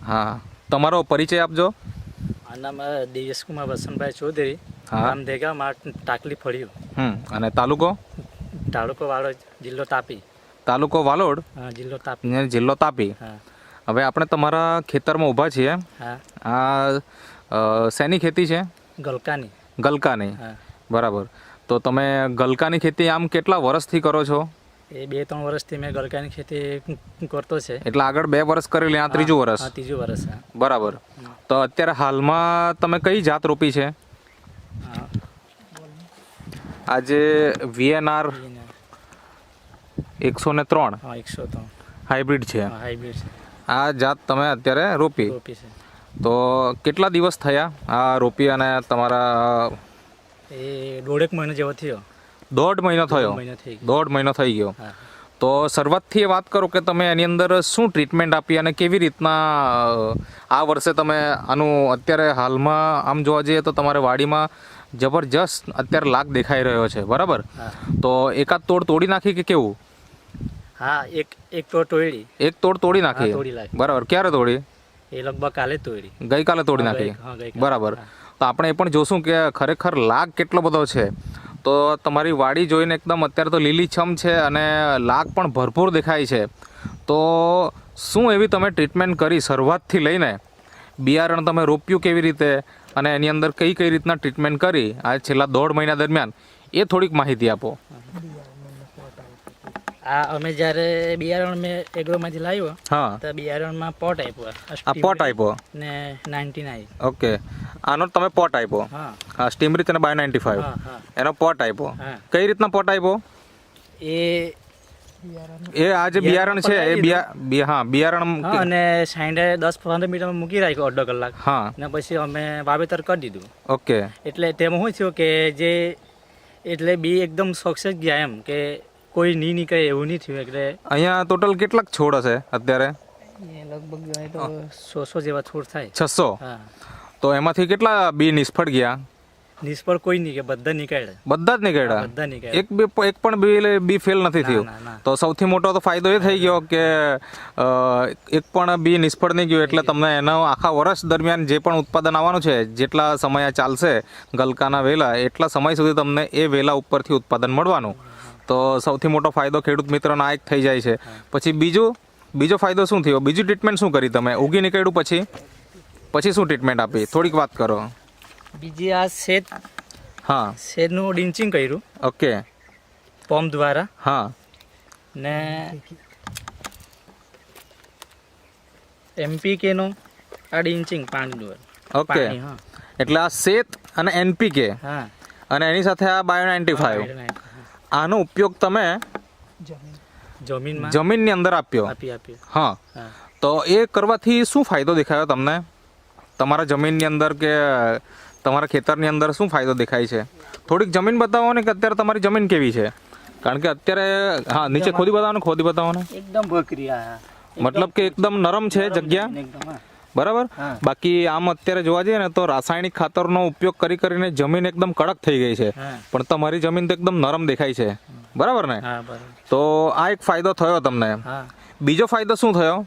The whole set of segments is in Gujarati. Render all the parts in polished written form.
હા, તમારો પરિચય આપજો. આ નામ દિવેશ કુમાર વસંતભાઈ ચૌધરી, હા. ગામ દેગા માર ટાકલી ફળ્યું, અને તાલુકો? તાલુકો વાળો, જિલ્લો તાપી. તાલુકો વાલોડ, જિલ્લો તાપી. ને જિલ્લો તાપી. હા હવે આપણે તમારા ખેતરમાં ઊભા છીએ. હા. આ શેની ખેતી છે? ગલકાની. ગલકાની. હા. બરાબર. તો તમે ગલકાની ખેતી આમ કેટલા વર્ષથી કરો છો? એ 2-3 વર્ષથી મેં ગલકાની ખેતી કરતો છે. એટલે આગળ 2 વર્ષ કરેલી, આ ત્રીજું વર્ષ? હા, ત્રીજું વર્ષ. હા. બરાબર. તો અત્યારે હાલમાં તમે કઈ જાત રોપી છે? આજે VNR 103 હા, 103 હાઇબ્રિડ છે. હાઇબ્રિડ છે. આ જાત તમે અત્યારે રોપી. રોપી છે. તો કેટલા દિવસ થયા આ રોપી અને તમારા? એ 1.5 મહિનો જેવો થયો. 1.5 મહિનો થયો? 1.5 મહિનો થઈ ગયો. તો શરૂઆતથી વાત કરો કે તમે એની અંદર શું ટ્રીટમેન્ટ આપી અને કેવી રીતના આ વર્ષે તમે આનું અત્યારે હાલમાં આમ જોવા જઈએ તો તમારે વાડીમાં જબરજસ્ત અત્યારે લાગ દેખાઈ રહ્યો છે, બરાબર? તો એકાદ તોડ તોડી નાખી કે કેવું? હા, એક તોડ તોડી. એક તોડ તોડી નાખી? તોડી નાખી. બરાબર. ક્યારે તોડી? એ લગભગ કાલે તોડી. ગઈકાલે તોડી નાખી? બરાબર. તો આપણે એ પણ જોશું કે ખરેખર લાગ કેટલો બધો છે. તો તમારી વાડી જોઈને એકદમ અત્યારે તો લીલીછમ છે અને લાગ પણ ભરપૂર દેખાય છે. તો શું એવી તમે ટ્રીટમેન્ટ કરી શરૂઆતથી લઈને? બિયારણ તમે રોપ્યું કેવી રીતે અને એની અંદર કઈ કઈ રીતના ટ્રીટમેન્ટ કરી આ છેલ્લા 1.5 મહિના દરમિયાન, એ થોડીક માહિતી આપો. અમે જ્યારે બિયારણ મેં એગ્રોમાંથી લાવ્યો, હા, તો બિયારણમાં પોટ આપ્યો. આ પોટ આપ્યો ને 99. ઓકે. આનો તમે પોટ આપ્યો? હા, સ્ટીમરીચ અને બાય 95 એનો પોટ આપ્યો. કઈ રીતના પોટ આપ્યો? એ આ જે બિયારણ છે એ બિયારણ અને 10-15 મિનિટ મૂકી રાખ્યો, અડધો કલાક. હા, ને પછી અમે વાવેતર કરી દીધું. ઓકે. એટલે તેમાં શું થયું કે એટલે બી એકદમ સક્સેસ ગયા, એમ કે કોઈ નહીં નીકળે એવું નહીં થયું. એટલે અહીંયા ટોટલ કેટલાક છોડ હશે અત્યારે? લગભગ તો 600 જેવા છોડ થાય. 600? હા. તો એમાંથી કેટલા બી નિષ્ફળ ગયા? નિષ્ફળ કોઈ નહીં, કે બધા નીકળ્યા. બધા જ નીકળ્યા? બધા નીકળ્યા. એક પણ બી ફેલ નથી થયું? તો સૌથી મોટો તો ફાયદો એ થઈ ગયો કે એક પણ બી નિષ્ફળ નહીં ગયું. એટલે તમને એનો આખા વર્ષ દરમિયાન જે પણ ઉત્પાદન આવવાનું છે, જેટલા સમય ચાલશે ગલકાના વેલા, એટલા સમય સુધી તમને એ વેલા ઉપરથી ઉત્પાદન મળવાનું. તો સૌથી મોટો ફાયદો ખેડૂત મિત્રોનો આ એક થઈ જાય છે. પછી બીજો ફાયદો શું થયો? બીજી ટ્રીટમેન્ટ શું કરી તમે? ઉગી નીકળ્યું પછી શું ટ્રીટમેન્ટ આપી? થોડીક વાત કરો. બીજી આ શેડ, હા, શેડનું ડિન્ચિંગ કર્યું. ઓકે. પંપ દ્વારા. હા. ને MPK નું આ ડિન્ચિંગ પાણી દ્વારા. ઓકે. એટલે આ શેત અને NPK, હા, અને એની સાથે આ બાયો 95, આનો ઉપયોગ તમે જમીનની અંદર આપ્યો? હા. તો એ કરવાથી શું ફાયદો દેખાયો તમને તમારા જમીનની અંદર કે તમારા ખેતરની અંદર? શું ફાયદો દેખાય છે? થોડીક જમીન બતાવો ને, કે અત્યારે તમારી જમીન કેવી છે? કારણ કે અત્યારે, હા, નીચે ખોદી બતાવો ને. એકદમ ભકરી, મતલબ કે એકદમ નરમ છે જગ્યા, બરાબર? બાકી આમ અત્યારે જોવા જઈએ ને તો રાસાયણિક ખાતરનો ઉપયોગ કરીને જમીન એકદમ કડક થઈ ગઈ છે, પણ તમારી જમીન તો એકદમ નરમ દેખાય છે, બરાબર ને? તો આ એક ફાયદો થયો તમને. બીજો ફાયદો શું થયો?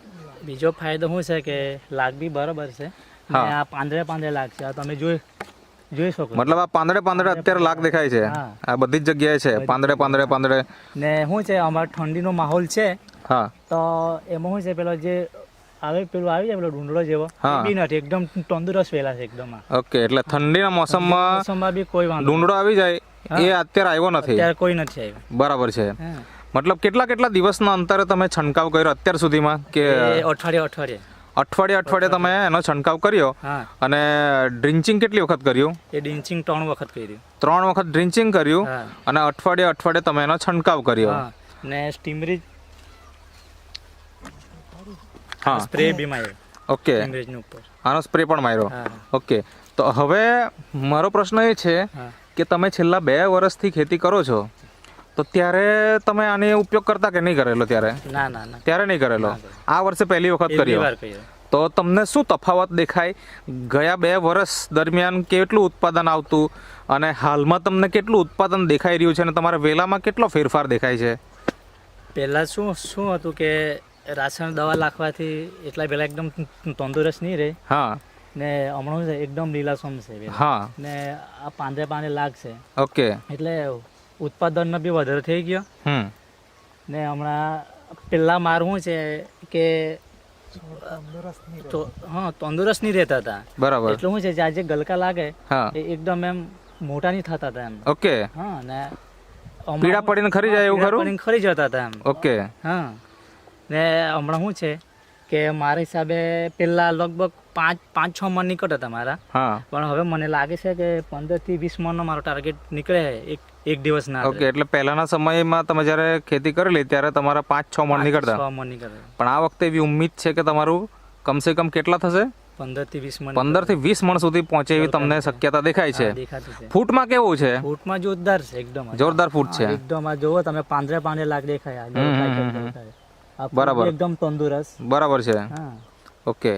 બીજો ફાયદો શું છે કે લાગ બી બરાબર છે. આ પાંદડે લાગશે, આ તમે જોઈ શકો. મતલબ આ પાંદડે અત્યારે લાગ દેખાય છે, આ બધી જ જગ્યાએ છે પાંદડે. ને શું છે, અમારે ઠંડીનો માહોલ છે. હા. તો એમાં શું છે, પેલો જે પેલું આવી જાય, પેલો ડુંડળો જેવો, બી નથી, એકદમ તંદુરસ્ત વેલા છે એકદમ. ઓકે. એટલે ઠંડીના મોસમમાં બી કોઈ વાંધો ડુંડળો આવી જાય, એ અત્યારે આવ્યો નથી? અત્યારે કોઈ નથી આવ્યો. બરાબર છે. મતલબ કેટલા દિવસના અંતરે તમે છંટકાવ કર્યો અત્યાર સુધીમાં? કે અઠવાડિયે તમે એનો છંટકાવ કર્યો? અને ડ્રિન્ચિંગ કેટલી વખત કર્યું? એ ડ્રિન્ચિંગ 3 વખત કર્યું. 3 વખત ડ્રિન્ચિંગ કર્યું અને અઠવાડિયે તમે એનો છંટકાવ કર્યો. ને સ્ટીમરીજ, હા, સ્પ્રે બી માર્યો. ઓકે. સ્ટીમરીજની ઉપર આનો સ્પ્રે પણ માર્યો. ઓકે. તો હવે મારો પ્રશ્ન એ છે કે તમે છેલ્લા 2 વર્ષથી ખેતી કરો છો, તો ત્યારે તમે આને ઉપયોગ કરતા કે નહીં કરેલો? ના. ત્યારે નહીં કરેલો. આ વર્ષે પહેલી વખત કર્યો. તો તમને શું તફાવત દેખાય? ગયા 2 વર્ષ દરમિયાન કેટલું ઉત્પાદન આવતું અને હાલમાં તમને કેટલું ઉત્પાદન દેખાઈ રહ્યું છે અને તમારા વેલામાં કેટલો ફેરફાર દેખાય છે? પહેલાં શું હતું કે રાસાયણ દવા નાખવાથી એટલા પહેલા એકદમ તંદુરસ્ત નહીં રહે હા ને હમણાં શું છે એકદમ લીલાછમ છે વેલા. હા ને આ પાંદડે લાગશે ઓકે એટલે ઉત્પાદનનો બી વધારો થઈ ગયો. હમ ને હમણાં પેલા મારું શું છે કે તંદુરસ્ત નહીં રહેતા હતા. બરાબર એટલે શું છે જે આજે ગલકા લાગે હા એ એકદમ એમ મોટા નહીં થતા હતા એમ. ઓકે હા ને પીળા પડીને ખરી જાય એવું ખરું? પડીને ખરી જતા હતા એમ. ઓકે હા ને હમણાં શું છે કે મારા હિસાબે પેલા લગભગ 5-6 મણ નીકળતા હતા મારા, હા પણ હવે મને લાગે છે કે 15 થી 20 મણનો મારો ટાર્ગેટ નીકળે એક દિવસના. ઓકે એટલે પહેલાના સમયમાં તમે જ્યારે ખેતી કરેલી ત્યારે તમારા 5-6 મણ નીકળતા, 6 મણ નીકળે. પણ આ વખતે એવી ઉમ્મીદ છે કે તમારું કમસે કમ કેટલા થશે? 15 થી 20 મણ. 15 થી 20 મણ સુધી પહોંચે એવી તમને શક્યતા દેખાય છે. દેખાતું છે. ફૂટમાં કેવું છે? ફૂટમાં જોરદાર છે એકદમ. જોરદાર ફૂટ છે. એકદમ આ જોવો તમે પાંદડે લાગ દેખાય. આ બરાબર. એકદમ તંદુરસ્ત. બરાબર છે. હા ઓકે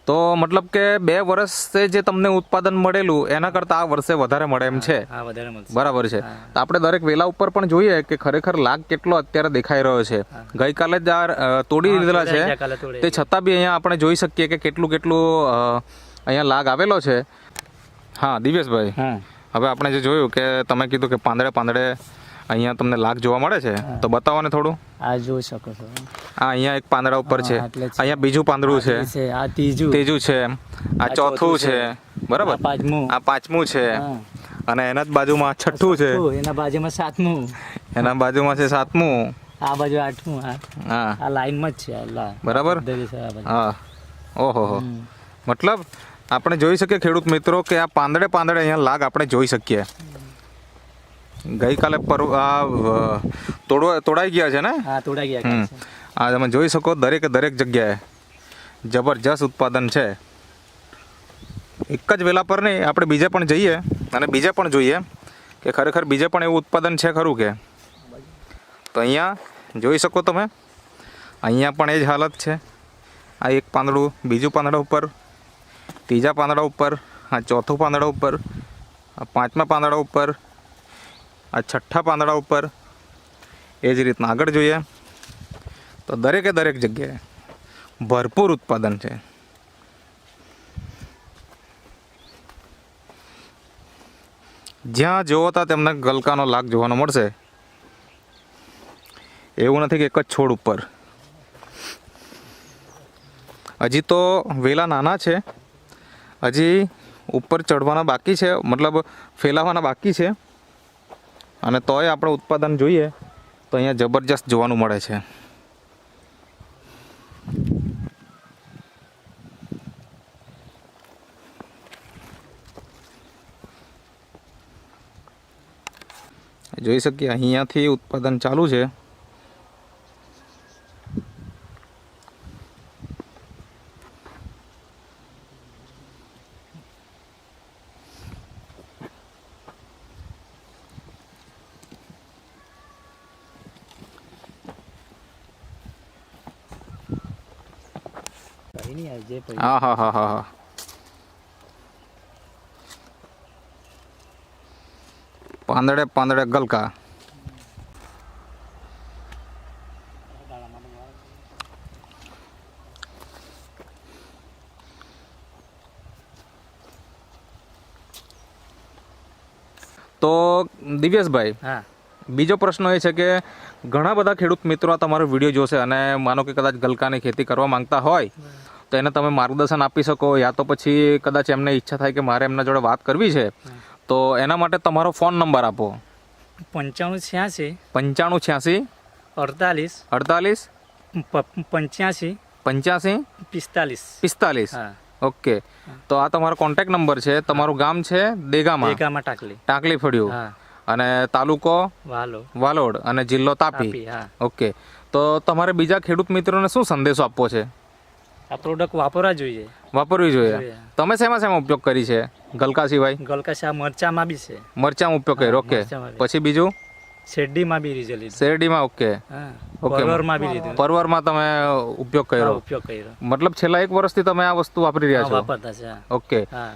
તો મતલબ કે 2 વર્ષે જે તમને ઉત્પાદન મળેલું એના કરતાં આ વર્ષે વધારે મળે એમ છે. હા વધારે મળશે. બરાબર છે. તો આપણે દરેક વેલા ઉપર પણ જોઈએ કે ખરેખર લાગ કેટલો અત્યારે દેખાઈ રહ્યો છે. ગઈકાલે જ આ તોડી દીધેલા છે, કાલે તોડે. તે છતાં બી અહીંયા આપણે જોઈ શકીએ કે કેટલું અહીંયા લાગ આવેલો છે. હા દિવ્યેશભાઈ, હા હવે આપણે જે જોયું કે તમે કીધું કે પાંદડે અહીંયા તમને લાગ જોવા મળે છે, તો બતાવો ને થોડું. આ જોઈ શકો છો. આ અહીંયા એક પાંદડા ઉપર છે, હા, એટલે જ. અહીંયા બીજું પાંદડું છે, આ ત્રીજું, ત્રીજું છે, આ ચોથું છે, બરાબર, આ પાંચમું, આ 5મું છે, હા. અને એના જ બાજુમાં 6ઠું છે, એના બાજુમાં 7મું, એના બાજુમાં છે 7મું, આ બાજુ 8મું. હા આ લાઈનમાં જ છે. બરાબર. ધરી છે આ બાજુ. હા ઓહો હો. મતલબ આપણે જોઈ શકીએ ખેડૂત મિત્રો કે આ પાંદડે અહીંયા લાગ આપણે જોઈ શકીએ. ગઈકાલે તોડાઈ ગયા છે ને? હા તોડાઈ ગયા છે. આ તમે જોઈ શકો દરેક જગ્યાએ જબરજસ્ત ઉત્પાદન છે. એક જ વેલા પર નહીં, આપણે બીજે પણ જઈએ અને બીજે પણ જોઈએ કે ખરેખર બીજે પણ એવું ઉત્પાદન છે ખરું કે. તો અહીંયા જોઈ શકો તમે, અહીંયા પણ એ જ હાલત છે. આ એક પાંદડું, બીજું પાંદડા ઉપર, ત્રીજા પાંદડા ઉપર, આ ચોથું પાંદડા ઉપર, આ 5મા પાંદડા ઉપર, આ 6ઠ્ઠા પાંદડા ઉપર, એ જ રીતના આગળ જોઈએ તો દરેક જગ્યાએ ભરપૂર ઉત્પાદન છે. જ્યાં જોવો ત્યાં તેમને ગલકાનો લાગ જોવાનો મળશે. એવું નથી કે એક જ છોડ ઉપર. હજી તો વેલા નાના છે, હજી ઉપર ચડવાના બાકી છે, મતલબ ફેલાવાના બાકી છે, અને તોય આપણે ઉત્પાદન જોઈએ તો અહીંયા જબરજસ્ત જોવાનું મળે છે. જોઈ શકીએ અહીંયાથી ઉત્પાદન ચાલુ છે. કઈ નહીં, જે પૈ- હા હા હા હા હા. પાંદડે ગલકા. તો દિવ્યેશભાઈ, હા બીજો પ્રશ્ન એ છે કે ઘણા બધા ખેડૂત મિત્રો આ તમારો વિડીયો જોશે અને માનો કે કદાચ ગલકાની ખેતી કરવા માંગતા હોય તો એને તમે માર્ગદર્શન આપી શકો, યા તો પછી કદાચ એમને ઈચ્છા થાય કે મારે એમના જોડે વાત કરવી છે, તો એના માટે તમારો ફોન નંબર આપો. 9586 9586 48 48 85 85 45. 45. હા ઓકે, તો આ તમારો કોન્ટેક્ટ નંબર છે. તમારું ગામ છે દેગામાં, એકામાં ટાકલી. ટાંકલી ફળ્યું, હા અને તાલુકો વાલો વાલોડ, અને જિલ્લો તાપી. તાપી. હા ઓકે, તો તમારે બીજા ખેડૂત મિત્રોને શું સંદેશો આપવો છે? આ પ્રોડક્ટ વાપરવા જોઈએ. વાપરવી જોઈએ. જોઈએ. તમે શેમાં ઉપયોગ કરી છે ગલકા સિવાય? ગલકા મરચામાં બી છે, મરચાં ઉપયોગ કર્યો. ઓકે, મરચાંમાં બી. પછી બીજું શેરડીમાં બી રીઝલ્ટ લીધું. શેરડીમાં? ઓકે, હા ઓકે. પરવરમાં બી લીધું. પરવરમાં તમે ઉપયોગ હા, કર્યો. ઉપયોગ કર્યો. મતલબ છેલ્લા 1 વર્ષથી તમે આ વસ્તુ વાપરી રહ્યા હા, છો? વાપરતા છે. હા. ઓકે, હા